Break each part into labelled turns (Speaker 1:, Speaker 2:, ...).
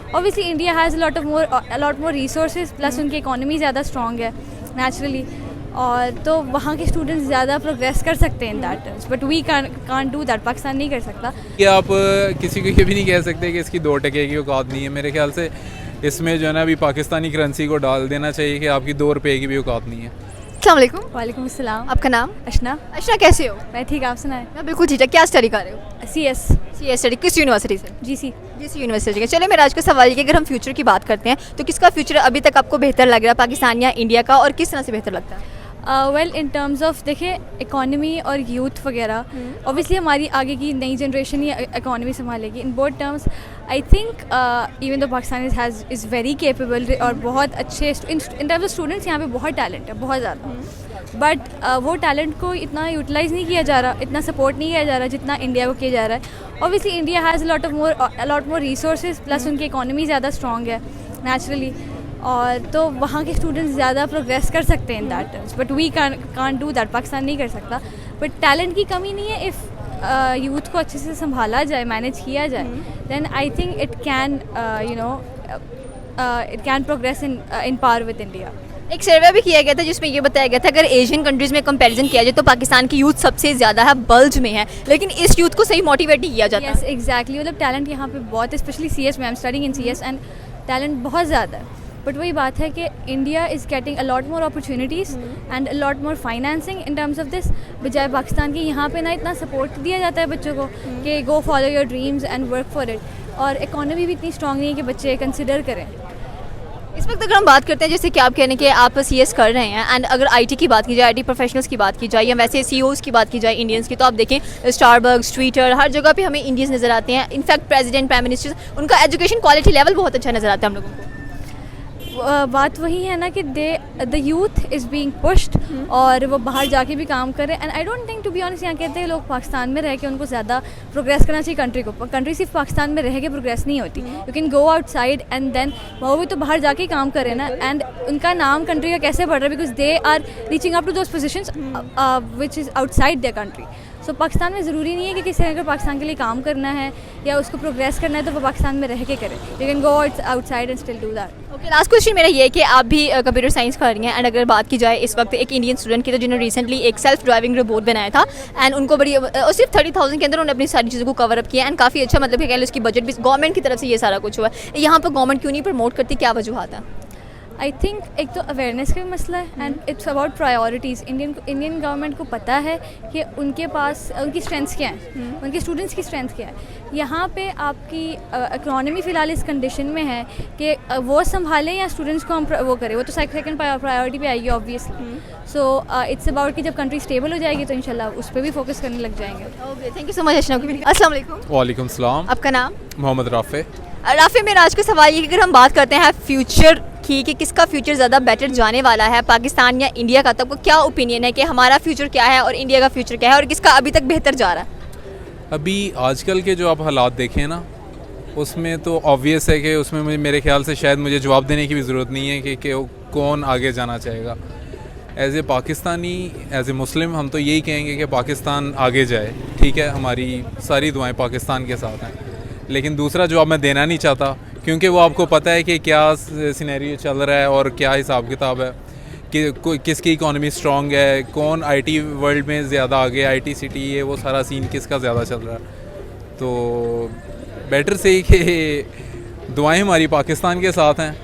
Speaker 1: Obviously India has a lot more resources, plus उनकी economy ज़्यादा strong है naturally, और तो वहाँ के स्टूडेंट्स ज़्यादा प्रोग्रेस कर सकते हैं in that terms, but we can't do that, Pakistan नहीं कर सकता।
Speaker 2: कि आप किसी को ये भी नहीं कह सकते कि इसकी 2 टके की औकात नहीं है। मेरे ख्याल से इसमें जो है ना अभी पाकिस्तानी करेंसी को डाल देना चाहिए कि आपकी 2 रुपये की भी औकात नहीं है।
Speaker 3: अस्सलाम वालेकुम।
Speaker 1: वालेकुम अस्सलाम।
Speaker 3: आपका नाम?
Speaker 1: अशना।
Speaker 3: अशना, कैसे हो?
Speaker 1: मैं ठीक, आप सुनाएं?
Speaker 3: मैं बिल्कुल ठीक है। क्या स्टडी कर रहे हो?
Speaker 1: CS
Speaker 3: CS स्टडी किस यूनिवर्सिटी से?
Speaker 1: GC।
Speaker 3: जिस यूनिवर्सिटी का। चलिए मेरा आज का सवाल ये कि अगर हम फ्यूचर की बात करते हैं तो किसका फ्यूचर अभी तक आपको बेहतर लग रहा है, पाकिस्तान या इंडिया का, और किस तरह से बेहतर लगता है?
Speaker 1: वेल इन टर्म्स ऑफ देखिए इकोनॉमी और यूथ वगैरह, ऑब्वियसली हमारी आगे की नई जनरेशन ही इकोनॉमी संभालेगी। In both terms I think even though Pakistan is very capable, और बहुत अच्छे इन टर्म्स ऑफ स्टूडेंट्स यहाँ पे बहुत टैलेंट है, बहुत ज़्यादा, बट वो टैलेंट को इतना यूटिलाइज़ नहीं किया जा रहा, इतना सपोर्ट नहीं किया जा रहा जितना इंडिया को किया जा रहा है। Obviously India has a lot more resources, plus उनकी इकोनॉमी ज़्यादा स्ट्रॉन्ग है नेचुरली, और तो वहाँ के स्टूडेंट्स ज़्यादा प्रोग्रेस कर सकते हैं in that terms, but we can't do that, Pakistan नहीं कर सकता। बट टैलेंट की कमी नहीं है, इफ़ यूथ को अच्छे से संभाला जाए, मैनेज किया जाए, then I think it can progress in par with India.
Speaker 3: एक सर्वे भी किया गया था जिसमें ये बताया गया था अगर एशियन कंट्रीज़ में कंपैरिजन किया जाए तो पाकिस्तान की यूथ सबसे ज़्यादा है, बल्ज में है, लेकिन इस यूथ को सही मोटिवेट ही किया जाता है।
Speaker 1: यस एग्जैक्टली, मतलब टैलेंट यहाँ पे बहुत है, स्पेशली CS में, I am studying in CS, and talent बहुत ज़्यादा है। बट वही बात है कि India is getting a lot more opportunities and a lot more financing in terms of this, बजाय पाकिस्तान की यहाँ पे ना इतना सपोर्ट दिया जाता है बच्चों को कि go follow your dreams and work for it, और इकोनॉमी भी इतनी स्ट्रॉन्ग नहीं है कि बच्चे कंसिडर करें।
Speaker 3: इस वक्त अगर हम बात करते हैं जैसे कि आप कह रहे हैं कि आप CS कर रहे हैं, एंड अगर IT की बात की जाए, IT प्रोफेशनल्स की बात की जाए, या वैसे CEOs की बात की जाए इंडियंस की, तो आप देखें स्टारबक्स, ट्विटर, हर जगह पे हमें इंडियंस नज़र आते हैं। इनफैक्ट प्रेसिडेंट, प्राइम मिनिस्टर, उनका एजुकेशन क्वालिटी लेवल बहुत अच्छा नज़र आता है हम लोगों को।
Speaker 1: बात वही है ना कि the youth is being pushed, और वो बाहर जाके भी काम कर रहे हैं, and I don't think to be honest यहाँ कहते हैं लोग पाकिस्तान में रह के उनको ज़्यादा प्रोग्रेस करना चाहिए कंट्री को। कंट्री सिर्फ पाकिस्तान में रह के प्रोग्रेस नहीं होती, you can go outside and then वो भी तो बाहर जाके ही काम कर रहे हैं ना, एंड उनका नाम कंट्री का कैसे बढ़ रहा है, because they are reaching up to those positions which is outside their country. So Pakistan में ज़रूरी नहीं है कि किसी अगर पाकिस्तान के लिए काम करना है या उसको प्रोग्रेस करना है तो वो पाकिस्तान में रह के करे, you can go outside and still do that.
Speaker 3: Okay, last question मेरा ये है कि आप भी कंप्यूटर साइंस कर रही हैं, एंड अगर बात की जाए इस वक्त एक इंडियन स्टूडेंट की, तो जिन्होंने रिसेंटली एक सेल्फ ड्राइविंग रोबोट बनाया था, एंड उनको बड़ी और सिर्फ 30,000 के अंदर उन्होंने अपनी सारी चीज़ों को कवर अप किया, एंड काफ़ी अच्छा, मतलब कि कह लो उसकी बजट भी गवर्नमेंट की तरफ से ये सारा कुछ हुआ है। यहाँ पर गवर्नमेंट क्यों नहीं प्रमोट करती, क्या वजूहत है?
Speaker 1: आई थिंक एक तो अवेयरनेस का भी मसला है, and it's about priorities. Indian government को पता है कि उनके पास उनकी स्ट्रेंथ्स क्या हैं, उनके स्टूडेंट्स की स्ट्रेंथ क्या है। यहाँ पे आपकी इकोनॉमी फ़िलहाल इस कंडीशन में है कि वो संभालें या स्टूडेंट्स को हम वो करें, वो तो सेकंड प्रायोरिटी पे आएगी ऑब्वियसली। सो इट्स अबाउट कि जब कंट्री स्टेबल हो जाएगी तो इंशाल्लाह उस पर भी फोकस करने लग जाएंगे।
Speaker 3: Okay, thank you so much Ashna. अस्सलाम वालेकुम।
Speaker 2: वालेकुम सलाम।
Speaker 3: आपका नाम?
Speaker 2: मोहम्मद राफ़े।
Speaker 3: राफ़े, मेरा आज का सवाल ये कि अगर हम बात करते हैं फ्यूचर की कि किसका फ्यूचर ज़्यादा बेटर जाने वाला है, पाकिस्तान या इंडिया का, तो आपको क्या ओपिनियन है कि हमारा फ्यूचर क्या है और इंडिया का फ्यूचर क्या है, और किसका अभी तक बेहतर जा रहा है?
Speaker 2: अभी आजकल के जो आप हालात देखें ना, उसमें तो ऑब्वियस है कि उसमें मेरे ख्याल से शायद मुझे जवाब देने की भी ज़रूरत नहीं है कि कौन आगे जाना चाहेगा। As a Pakistani, as a Muslim, हम तो यही कहेंगे कि पाकिस्तान आगे जाए, ठीक है, हमारी सारी दुआएं पाकिस्तान के साथ हैं। लेकिन दूसरा जवाब मैं देना नहीं चाहता, क्योंकि वो आपको पता है कि क्या सिनेरियो चल रहा है और क्या हिसाब किताब है, कि किसकी इकोनॉमी स्ट्रॉन्ग है, कौन IT वर्ल्ड में ज़्यादा आगे, IT सिटी है, वो सारा सीन किसका ज़्यादा चल रहा है। तो बेटर से ही कि दुआएं हमारी पाकिस्तान के साथ हैं,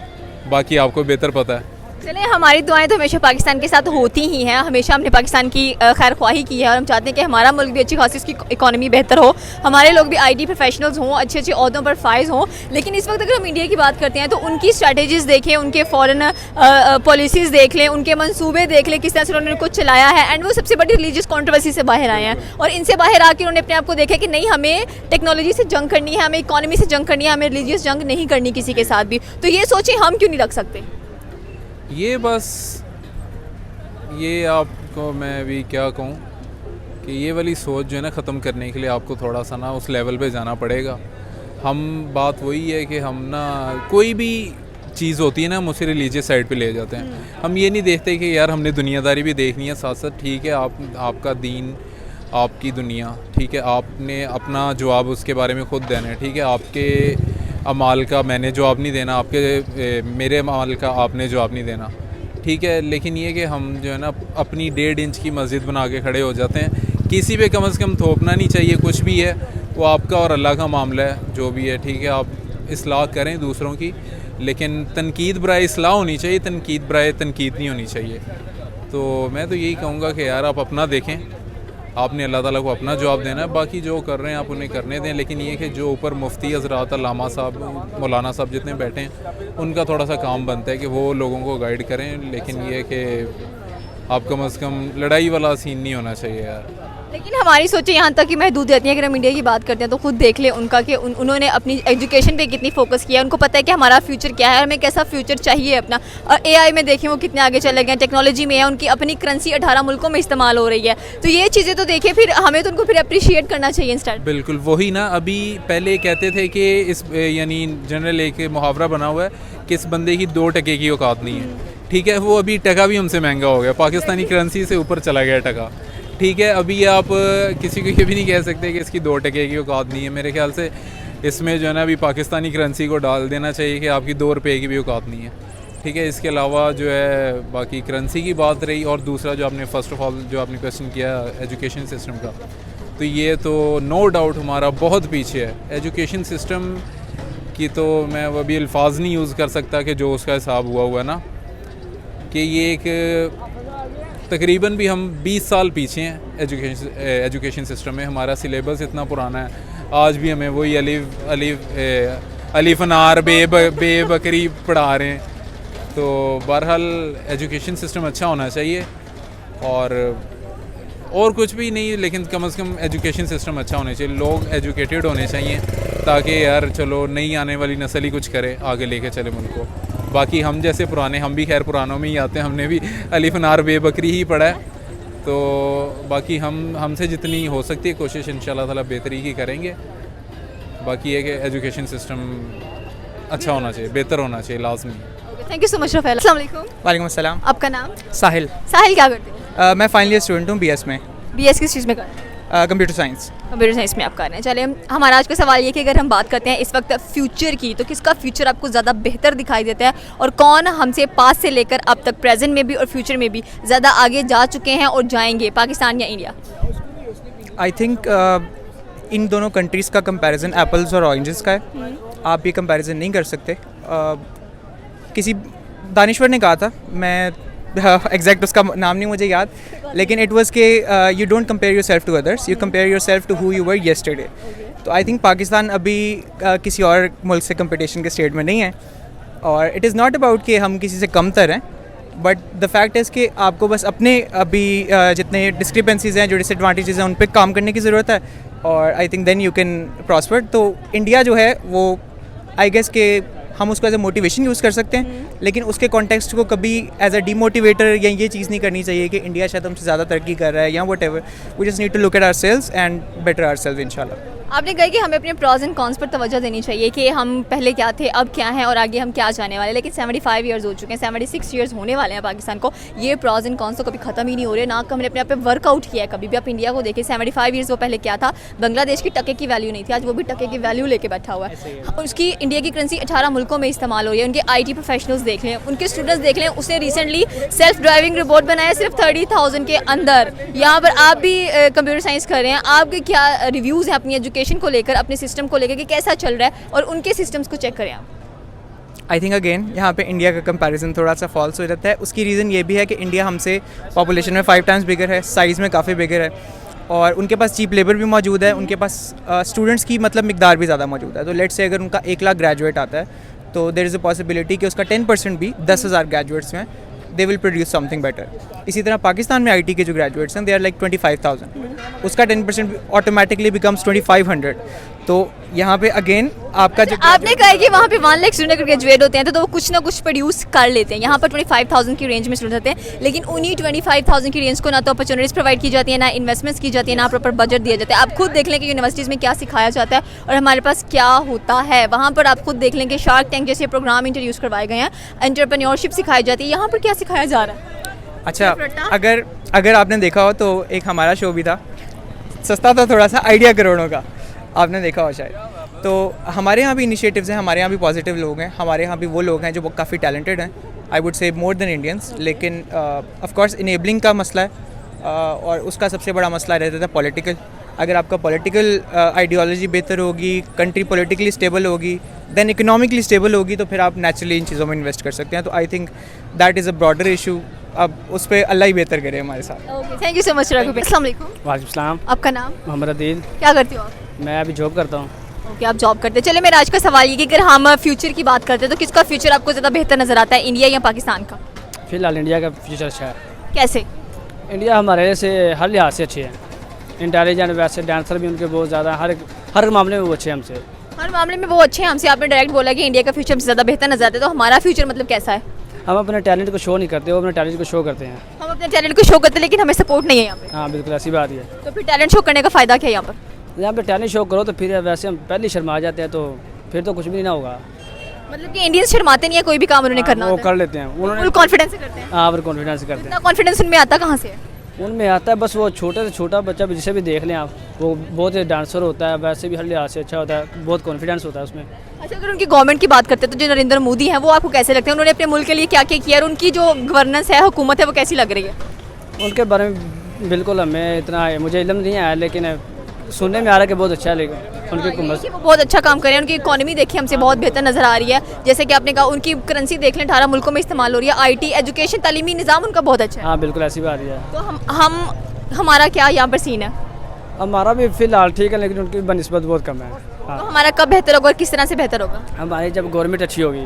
Speaker 2: बाकी आपको बेहतर पता है।
Speaker 3: चलिए, हमारी दुआएं तो हमेशा पाकिस्तान के साथ होती ही हैं, हमेशा हमने पाकिस्तान की खैर ख्वाही की है, और हम चाहते हैं कि हमारा मुल्क भी अच्छी खासी उसकी इकोनॉमी बेहतर हो, हमारे लोग भी IT प्रोफेशनल्स हों, अच्छे अच्छे ओहदों पर फाइज हों। लेकिन इस वक्त अगर हम इंडिया की बात करते हैं तो उनकी स्ट्रैटेजीज़ देखें, उनके फॉरेन पॉलिसीज़ देख लें, उनके मंसूबे देख लें, किस तरह से उन्होंने कुछ चलाया है, एंड वो सबसे बड़ी रिलीजियस कॉन्ट्रोवर्सी से बाहर आए हैं, और इनसे बाहर आकर उन्होंने अपने आप को देखा कि नहीं, हमें टेक्नोलॉजी से जंग करनी है, हमें इकोनॉमी से जंग करनी है, हमें रिलीजियस जंग नहीं करनी किसी के साथ भी। तो ये सोचें हम क्यों नहीं रख सकते?
Speaker 2: ये बस ये आपको मैं भी क्या कहूँ कि ये वाली सोच जो है ना ख़त्म करने के लिए आपको थोड़ा सा ना उस लेवल पे जाना पड़ेगा। हम बात वही है कि हम ना कोई भी चीज़ होती है ना, हम उसे रिलीजियस साइड पे ले जाते हैं। हम ये नहीं देखते कि यार हमने दुनियादारी भी देखनी है साथ साथ, ठीक है, आपका दीन, आपकी दुनिया, ठीक है, आपने अपना जवाब उसके बारे में ख़ुद देना है, ठीक है, आपके अमाल का मैंने जवाब नहीं देना, मेरे अमाल का आपने जवाब नहीं देना, ठीक है। लेकिन ये कि हम जो है ना अपनी 1.5 इंच की मस्जिद बना के खड़े हो जाते हैं, किसी पे कम से कम थोपना नहीं चाहिए। कुछ भी है वो आपका और अल्लाह का मामला है, जो भी है, ठीक है। आप इस्लाह करें दूसरों की, लेकिन तनकीद बराए इस्लाह होनी चाहिए, तनकीद बराए तनकीद नहीं होनी चाहिए। तो मैं तो यही कहूँगा कि यार आप अपना देखें, आपने अल्लाह ताला को अपना जवाब देना है, बाकी जो कर रहे हैं आप उन्हें करने दें। लेकिन ये कि जो ऊपर मुफ्ती हज़रात, अल्लामा साहब, मौलाना साहब जितने बैठे हैं, उनका थोड़ा सा काम बनता है कि वो लोगों को गाइड करें। लेकिन ये कि आप कम से कम लड़ाई वाला सीन नहीं होना चाहिए यार।
Speaker 3: लेकिन हमारी सोचें यहाँ तक कि महदूद रहती है। अगर हम इंडिया की बात करते हैं तो खुद देख ले उनका कि उन्होंने अपनी एजुकेशन पे कितनी फोकस किया है। उनको पता है कि हमारा फ्यूचर क्या है और हमें कैसा फ्यूचर चाहिए अपना। और एआई में देखें वो कितने आगे चले गए, टेक्नोलॉजी में है, उनकी अपनी करेंसी 18 मुल्कों में इस्तेमाल हो रही है। तो ये चीज़ें तो देखें, फिर हमें तो उनको फिर अप्रिशिएट करना चाहिए इंस्टेड।
Speaker 2: बिल्कुल वही ना, अभी पहले कहते थे कि इस यानी जनरल एक मुहावरा बना हुआ है कि इस बंदे की 2 टके की औकात नहीं है, ठीक है। वो अभी टका भी हमसे महंगा हो गया, पाकिस्तानी करेंसी से ऊपर चला गया टका, ठीक है। अभी आप किसी को ये भी नहीं कह सकते कि इसकी 2 टके की औकात नहीं है। मेरे ख्याल से इसमें जो है ना अभी पाकिस्तानी करेंसी को डाल देना चाहिए कि आपकी 2 रुपये की भी औकात नहीं है, ठीक है। इसके अलावा जो है बाकी करेंसी की बात रही, और दूसरा जो आपने फर्स्ट ऑफ ऑल जो आपने क्वेश्चन किया एजुकेशन सिस्टम का, तो ये तो नो डाउट हमारा बहुत पीछे है एजुकेशन सिस्टम की। तो मैं अभी अल्फाज नहीं यूज़ कर सकता कि जो उसका हिसाब हुआ है ना, कि ये एक तकरीबन भी हम 20 साल पीछे हैं एजुकेशन सिस्टम में। हमारा सिलेबस इतना पुराना है, आज भी हमें वही अलिफ अनार बे बकरी पढ़ा रहे हैं। तो बहरहाल एजुकेशन सिस्टम अच्छा होना चाहिए, और कुछ भी नहीं, लेकिन कम से कम एजुकेशन सिस्टम अच्छा होना चाहिए। लोग एजुकेटेड होने चाहिए ताकि यार चलो नई आने वाली नस्ल ही कुछ करे, आगे लेके चले मुल्क को। बाकी हम जैसे पुराने, हम भी खैर पुरानों में ही आते हैं, हमने भी अलिफ अनार बे बकरी ही पढ़ा है। तो बाकी हमसे जितनी हो सकती है कोशिश इंशाल्लाह ताला बेहतरी की करेंगे। बाकी ये कि एजुकेशन सिस्टम अच्छा होना चाहिए, बेहतर होना चाहिए, लाजमी।
Speaker 3: Thank you so much Rafale. अस्सलाम वालेकुम।
Speaker 4: वालेकुम अस्सलाम।
Speaker 3: आपका नाम?
Speaker 4: साहिल।
Speaker 3: साहिल, क्या करते हो?
Speaker 4: मैं फाइनल ईयर स्टूडेंट हूँ BS में।
Speaker 3: BS किस चीज़ में कर रहे हैं?
Speaker 4: Computer science.
Speaker 3: कंप्यूटर साइंस में आप कर रहे हैं। चलिए, हमारा आज का सवाल ये कि अगर हम बात करते हैं इस वक्त फ्यूचर की, तो किसका फ्यूचर आपको ज़्यादा बेहतर दिखाई देता है, और कौन हमसे पास से लेकर अब तक प्रेजेंट में भी और फ्यूचर में भी ज़्यादा आगे जा चुके हैं और जाएंगे, पाकिस्तान या इंडिया?
Speaker 4: आई थिंक इन दोनों कंट्रीज़ का कंपैरिजन एप्पल्स और ऑरेंजेस का है। आप ये कंपैरिजन नहीं कर सकते। किसी दानिश्वर ने कहा था, मैं एग्जैक्ट उसका नाम नहीं मुझे याद, लेकिन इट वाज के you don't compare yourself to others, you compare yourself to who you were yesterday. तो आई थिंक पाकिस्तान अभी किसी और मुल्क से कंपटीशन के स्टेट में नहीं है, और इट इज़ नॉट अबाउट कि हम किसी से कमतर हैं, बट द फैक्ट इज़ कि आपको बस अपने अभी जितने डिस्क्रिपेंसीज हैं, जो डिसएडवांटेजेस हैं, उन पर काम करने की ज़रूरत है, और I think then you can prosper. तो इंडिया जो है वो आई गेस के हम उसको एज ए मोटिवेशन यूज़ कर सकते हैं, लेकिन उसके कॉन्टेक्स्ट को कभी एज अ डीमोटिवेटर या ये चीज़ नहीं करनी चाहिए कि इंडिया शायद हमसे ज़्यादा तरक्की कर रहा है या whatever. We just need to look at ourselves and better ourselves इंशाल्लाह।
Speaker 3: आपने कहा कि हमें अपने प्रॉज एंड कॉन्स पर तवज्जो देनी चाहिए कि हम पहले क्या थे, अब क्या हैं और आगे हम क्या जाने वाले हैं। लेकिन 75 ईयर्स हो चुके हैं, 76 ईयर्स होने वाले हैं पाकिस्तान को। ये प्रॉज एंड कॉन्स तो कभी ख़त्म ही नहीं हो रहे, ना हमने अपने आप पे वर्कआउट किया है कभी भी। आप इंडिया को देखें, 75 ईयर्स वो पहले क्या था, बांग्लादेश की टके की वैल्यू नहीं थी, आज वो भी टके की वैल्यू लेके बैठा हुआ है। उसकी इंडिया की करेंसी 18 मुल्कों में इस्तेमाल हो रही है। उनके IT प्रोफेशनल्स देख लें, उनके स्टूडेंट्स देख लें। उसने रिसेंटली सेल्फ ड्राइविंग रोबोट बनाया सिर्फ 30,000 के अंदर। यहाँ पर आप भी कंप्यूटर साइंस कर रहे हैं, आपके क्या रिव्यूज़ हैं अपनी एजुकेशन को लेकर, अपने सिस्टम को लेकर कि कैसा चल रहा है, और उनके सिस्टम्स को चेक करें आप।
Speaker 4: आई थिंक अगेन यहाँ पे इंडिया का कंपैरिजन थोड़ा सा फॉल्स हो जाता है। उसकी रीज़न ये भी है कि इंडिया हमसे पॉपुलेशन में 5 टाइम्स बिगर है, साइज़ में काफ़ी बिगर है, और उनके पास चीप लेबर भी मौजूद है, उनके पास स्टूडेंट्स की मतलब मिकदार भी ज़्यादा मौजूद है। तो लेट्स से अगर उनका 1 लाख ग्रेजुएट आता है, तो देयर इज़ अ पॉसिबिलिटी कि उसका 10% भी 10,000 ग्रेजुएट्स में they will produce something better. इसी तरह पाकिस्तान में IT के जो ग्रेजुएट्स हैं, दे आर लाइक 25,000, उसका 10% ऑटोमेटिकली बिकम्स 2,500। तो यहाँ पे अगेन आपका जो
Speaker 3: आपने कहा है कि वहाँ पे 1 लाख स्टूडेंट ग्रेजुएट होते हैं, तो वो कुछ ना कुछ प्रोड्यूस कर लेते हैं। यहाँ पर 25,000 की रेंज में स्टूडेंट होते हैं, लेकिन उन्हीं 25,000 की रेंज को ना तो अपॉर्चुनिटीज़ प्रोवाइड की जाती है, ना इन्वेस्टमेंट्स की जाती है, ना प्रॉपर बजट दिया जाता है। आप खुद देख लें कि यूनिवर्सिटीज़ में क्या सिखाया जाता है और हमारे पास क्या होता है। वहाँ पर आप खुद देख लें कि शार्क टैंक जैसे प्रोग्राम इंट्रोड्यूस करवाए गए हैं, एंटरप्रेन्योरशिप सिखाई जाती है। यहाँ पर क्या सिखाया जा रहा है?
Speaker 4: अच्छा, अगर आपने देखा हो तो एक हमारा शो भी था, सस्ता था थोड़ा सा, आइडिया करोड़ों का, आपने देखा हो शायद। तो हमारे यहाँ भी इनिशिएटिव्स हैं, हमारे यहाँ भी पॉजिटिव लोग हैं, हमारे यहाँ भी वो लोग हैं जो काफ़ी टैलेंटेड हैं, I would say more than Indians. लेकिन ऑफ कोर्स इनेबलिंग का मसला है और उसका सबसे बड़ा मसला रहता था पॉलिटिकल। अगर आपका पॉलिटिकल आइडियोलॉजी बेहतर होगी, कंट्री पॉलिटिकली स्टेबल होगी, देन इकोनॉमिकली स्टेबल होगी, तो फिर आप नेचुरली इन चीज़ों में इन्वेस्ट कर सकते हैं। तो I think that is a broader issue. अब उस पर अल्लाह ही बेहतर करे हमारे साथ।
Speaker 3: Okay, thank you so much Raghav भाई। अस्सलाम वालेकुम।
Speaker 5: वालेकुम सलाम।
Speaker 3: आपका नाम?
Speaker 5: मोहम्मद अदील।
Speaker 3: क्या करते हो आप?
Speaker 5: मैं अभी जॉब करता हूँ।
Speaker 3: ओके, आप जॉब करते हैं। चलिए मेरा आज का सवाल ये कि अगर हम फ्यूचर की बात करते हैं तो किसका फ्यूचर आपको ज़्यादा बेहतर नज़र आता है, इंडिया या पाकिस्तान का?
Speaker 5: फ़िलहाल इंडिया का फ्यूचर अच्छा है।
Speaker 3: कैसे?
Speaker 5: इंडिया हमारे से हर लिहाज से अच्छी है, इंटेलिजेंट, वैसे डांसर भी उनके बहुत ज़्यादा, हर मामले में वो अच्छे हैं हमसे।
Speaker 3: हर मामले में वो अच्छे हैं हमसे। आपने डायरेक्ट बोला कि इंडिया का फ्यूचर हमसे ज़्यादा बेहतर नज़र आता है, तो हमारा फ्यूचर मतलब कैसा है?
Speaker 5: हम अपने टैलेंट को शो नहीं करते, वो अपने टैलेंट को शो करते हैं।
Speaker 3: हम अपने टैलेंट को शो करते हैं लेकिन हमें सपोर्ट नहीं है यहाँ पे।
Speaker 5: हाँ बिल्कुल, ऐसी बात ही है।
Speaker 3: तो फिर टैलेंट शो करने का फ़ायदा क्या है यहाँ पर?
Speaker 5: यहाँ पे टैलेंट शो करो तो फिर वैसे हम पहले ही शर्मा जाते हैं, तो फिर तो कुछ भी नहीं ना होगा।
Speaker 3: मतलब कि इंडियंस शर्माते नहीं है कोई भी काम उन्होंने करना
Speaker 5: वो
Speaker 3: होता है,
Speaker 5: कर लेते हैं, उन्होंने
Speaker 3: फुल कॉन्फिडेंस से करते हैं।
Speaker 5: हाँ फिर कॉन्फिडेंस से करते
Speaker 3: इतना कॉन्फिडेंस उनमें आता कहाँ से है?
Speaker 5: हैं। उनमें आता है बस, वो छोटे से छोटा बच्चा भी जिसे भी देख लें आप, वो बहुत डांसर होता है, वैसे भी हर लिहाज से अच्छा होता है, बहुत कॉन्फिडेंस होता है उसमें।
Speaker 3: अच्छा, अगर उनकी गवर्नमेंट की बात करते हैं तो जो नरेंद्र मोदी हैं वो आपको कैसे लगते हैं? उन्होंने अपने मुल्क के लिए क्या क्या किया और उनकी जो गवर्नेंस है, हुकूमत है, वो कैसी लग रही है?
Speaker 5: उनके बारे में बिल्कुल हमें इतना मुझे इल्म नहीं आया, लेकिन सुनने में आ रहा है कि बहुत अच्छा है। लेकिन उनकी हुकूमत
Speaker 3: कि वो बहुत अच्छा काम कर रहे हैं। उनकी इकोनॉमी देखिए हमसे बहुत बेहतर नज़र आ रही है। जैसे कि आपने कहा उनकी करेंसी देख लें 18 मुल्कों में इस्तेमाल हो रही है। आईटी, एजुकेशन, तालीमी निज़ाम उनका बहुत अच्छा है।
Speaker 5: हाँ बिल्कुल ऐसी बात ही है।
Speaker 3: तो हमारा क्या यहाँ पर सीन है?
Speaker 5: हमारा भी फिलहाल ठीक है, लेकिन उनकी बनस्बत बहुत कम है।
Speaker 3: तो
Speaker 5: हाँ,
Speaker 3: हमारा कब बेहतर होगा और किस तरह से बेहतर होगा?
Speaker 5: हमारी जब गवर्नमेंट अच्छी होगी।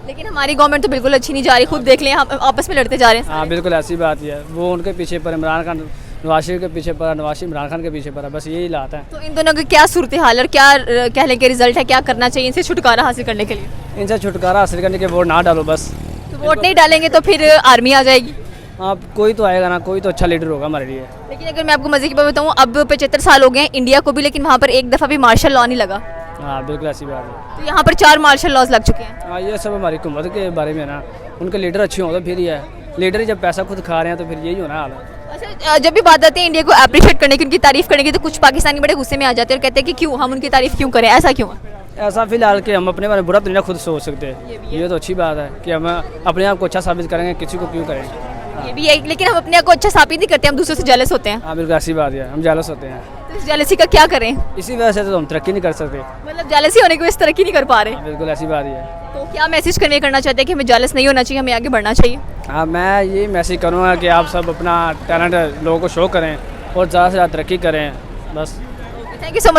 Speaker 3: लेकिन हमारी गवर्नमेंट तो बिल्कुल अच्छी नहीं जा रही, खुद देख लें हम आपस में लड़ते जा रहे हैं
Speaker 5: हाँ बिल्कुल ऐसी बात ही है। वो उनके पीछे पर इमरान खान, नवाज शरीफ के पीछे पर, नवाज शरीफ इमरान खान के पीछे पर है, बस यही लाता है।
Speaker 3: तो इन दोनों की क्या सूरत हाल है और क्या कह लें कि रिजल्ट है, क्या करना चाहिए इनसे छुटकारा हासिल करने के लिए?
Speaker 5: इनसे छुटकारा हासिल करने के वोट ना डालो बस।
Speaker 3: तो वोट नहीं डालेंगे तो फिर आर्मी आ जाएगी।
Speaker 5: आप कोई तो आएगा ना, कोई तो अच्छा लीडर होगा हमारे लिए।
Speaker 3: लेकिन अगर मैं आपको मजे की बात बताऊँ, अब 75 साल हो गए हैं इंडिया को भी, लेकिन वहाँ पर एक दफ़ा भी मार्शल लॉ नहीं लगा।
Speaker 5: हाँ बिल्कुल ऐसी बात है।
Speaker 3: तो यहाँ पर 4 मार्शल लॉज लग चुके हैं।
Speaker 5: हाँ ये सब हमारी हुकूमत के बारे में ना, उनके लीडर अच्छे हों तो फिर ही है। लीडर ही जब पैसा खुद खा रहे हैं तो फिर यही होना हाल है।
Speaker 3: अच्छा, जब भी बात आती है इंडिया को अप्रिशिएट करने की, उनकी तारीफ करने की, तो कुछ पाकिस्तानी बड़े गुस्से में आ जाते हैं और कहते हैं कि क्यों हम उनकी तारीफ क्यों करें, ऐसा क्यों है?
Speaker 5: ऐसा फिलहाल कि हम अपने बारे में बुरा तो नहीं ना खुद सोच सकते। ये तो अच्छी बात है कि हम अपने आप को अच्छा साबित करेंगे, किसी को क्यों करें।
Speaker 3: ये भी है, लेकिन हम अपने आप को अच्छा साबित नहीं करते, हम दूसरों से जेलस होते हैं।
Speaker 5: हाँ बिल्कुल ऐसी बात है, हम जेलस होते हैं।
Speaker 3: तो इस जेलसी का क्या करें?
Speaker 5: इसी वजह से तो हम तरक्की नहीं कर सकते।
Speaker 3: मतलब जेलसी होने की वजह से तरक्की नहीं कर पा रहे।
Speaker 5: हाँ, बिल्कुल ऐसी बात ही है।
Speaker 3: तो क्या मैसेज कन्वे करना चाहते हैं कि हमें जेलस नहीं होना चाहिए, हमें आगे बढ़ना चाहिए?
Speaker 5: हाँ मैं ये मैसेज करूँगा कि आप सब अपना टैलेंट लोगों को शो करें और ज़्यादा से ज़्यादा तरक्की करें बस।
Speaker 3: Thank you so much.